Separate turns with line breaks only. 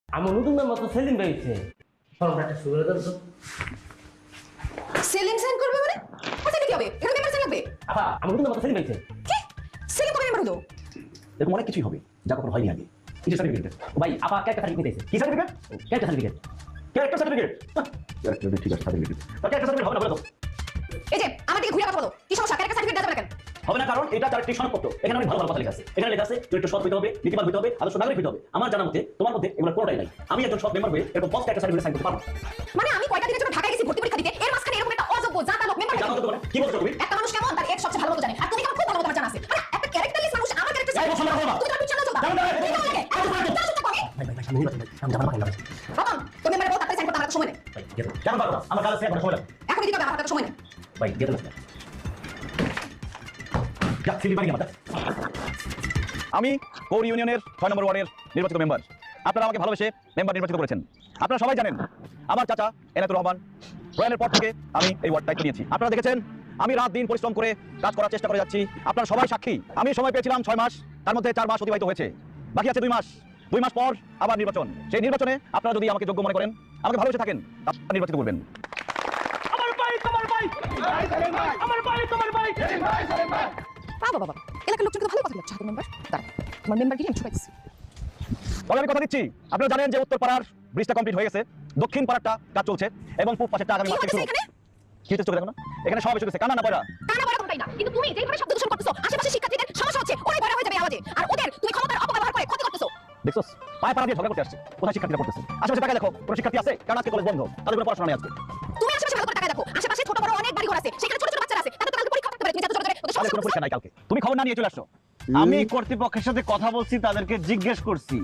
আমার নতুন মেম্বার তো সেলিম ভাই হচ্ছে ফর্মটা একটা শুরু করে দেন তো।
সেলিম সাইন করবে মানে কোথায় কি হবে এখানে মেম্বার সাইন লাগবে
আপা আমার নতুন মেম্বার তো সেলিম ভাই হচ্ছে।
কি সেলিম কবে মেম্বার হলো
এরকম অনেক কিছুই হবে যা কখনো হয়নি আগে। কি সার্টিফিকেট?
ভাই আপা ক্যারেক্টার সার্টিফিকেট দিয়েছে।
কি certificate?
Character certificate.
Character certificate? Character ঠিক আছে সার্টিফিকেট। ক্যারেক্টার সার্টিফিকেট হবে না বলো তো?
এই যে আমার দিকে ঘুরে কথা বলো কি সমস্যা ক্যারেক্টার সার্টিফিকেট দেওয়া যাবে না কেন
হবে না কারণ এটা চারটি সনদপত্র। এখানে অনেক ভালো ভালো কথা লেখা আছে। এখানে লেখা আছে তুই একটু সৎ হইতে হবে, নীতিবান হইতে হবে, আদর্শ নাগরিক হইতে হবে। আমার জানার মতে তোমার মধ্যে এগুলো কোনোটাই নাই। আমি একজন সৎ মেম্বার হয়ে এরকম পস্ট একটা সার্টিফিকেট সাইন করতে পারবো।
মানে আমি কয়টা দিনের জন্য ঢাকায় গেছি ভর্তি পরীক্ষা দিতে এর মাঝখানে এরকম একটা অযোগ্য জাতা লোক মেম্বার
জানো তো কি বলছো তুমি?
একটা মানুষ কেমন তার এর সবচেয়ে ভালো মতো জানে আর তুমি কেমন খুব ভালো মতো জানা আছে মানে একটা ক্যারেক্টারলেস মানুষ আমার ক্যারেক্টার
এই বছর না বাবা।
তুই তো পিছনে চলতা
জানো না,
তুই তো আমাকে
ভাই আমি জানা পাই না।
বাবা তুমি মেম্বার বল তাড়াতাড়ি সাইন করতে আমার সময় নেই
ভাই দিয়ে দাও।
কেন পারবো না? আমার কাজ আছে এখন সময় লাগে।
এখনই দিতে হবে আমার হাতে সময় নেই
ভাই দিয়ে দাও।
যা সিলি বাড়ি আমার। আমি পৌর ইউনিয়নের 6 নম্বর ওয়ার্ডের নির্বাচিত মেম্বার। আপনারা আমাকে ভালোবেসে মেম্বার নির্বাচিত করেছেন। আপনারা সবাই জানেন আমার চাচা এনায়েতুর রহমান প্রয়াণের পর থেকে আমি এই ওয়ার্ড দায়িত্ব নিয়েছি। আপনারা দেখেছেন আমি রাত দিন পরিশ্রম করে কাজ করার চেষ্টা করে যাচ্ছি। আপনারা সবাই সাক্ষী। আমি সময় পেয়েছিলাম 6 মাস, তার মধ্যে 4 মাস অতিবাহিত হয়েছে, বাকি আছে 2 মাস। 2 মাস পর আবার নির্বাচন। সেই নির্বাচনে আপনারা যদি আমাকে যোগ্য মনে করেন, আমাকে ভালোবেসে থাকেন, আপনারা নির্বাচিত করবেন।
আমার ভাই তোমার ভাই। আমার ভাই তোমার ভাই।
বাবা বাবা এলাকার লোকজন কিন্তু ভালো কথা বলছে হাতের মেম্বার দাঁড়া তোমার মেম্বার গিয়ে আমি ছুপাইছি
তবে আমি কথা দিচ্ছি, আপনারা জানেন যে উত্তর পাড়ার ব্রিজটা কমপ্লিট হয়ে গেছে, দক্ষিণ পাড়ারটা কাজ চলছে এবং পূব পাশেরটা আগামী মাস থেকে শুরু।
এখানে
কি হচ্ছে চোখে দেখো না? এখানে সব এসে গেছে, কানা না পড়া।
কানা বড় কোনটাই না কিন্তু তুমি যেইভাবে শব্দ দূষণ করতেছো আশেপাশে শিক্ষার্থীদের সমস্যা হচ্ছে ওরাই বড় হয়ে যাবে আওয়াজে আর ওদের তুমি ক্ষমতার অপব্যবহার করে ক্ষতি করতেছো
দেখছো পায়ে পাড়া দিয়ে ঝগড়া করতে আসছে, কোথায় শিক্ষার্থীরা পড়তেছে? আশেপাশে টাকা দেখো, কোনো শিক্ষার্থী আছে? কারণ আজকে কলেজ বন্ধ, তাদের কোনো পড়াশোনা নেই আজকে।
তুমি আশেপাশে ভালো করে টাকা দেখো আশেপাশে ছোট বড় অনেক বাড়ি ঘর আছে সেখানে ছোট ছোট বাচ্চারা আছে তাদের তো কালকে পরীক্ষা করতে পারে তুমি যত জোরে ওদের
তাদের কোনো
সমস্যা
পরীক্ষা নাই কালকে। তুমি খবর না নিয়ে চলে আসছো।
আমি কর্তৃপক্ষের সাথে কথা বলছি, তাদেরকে জিজ্ঞেস করছি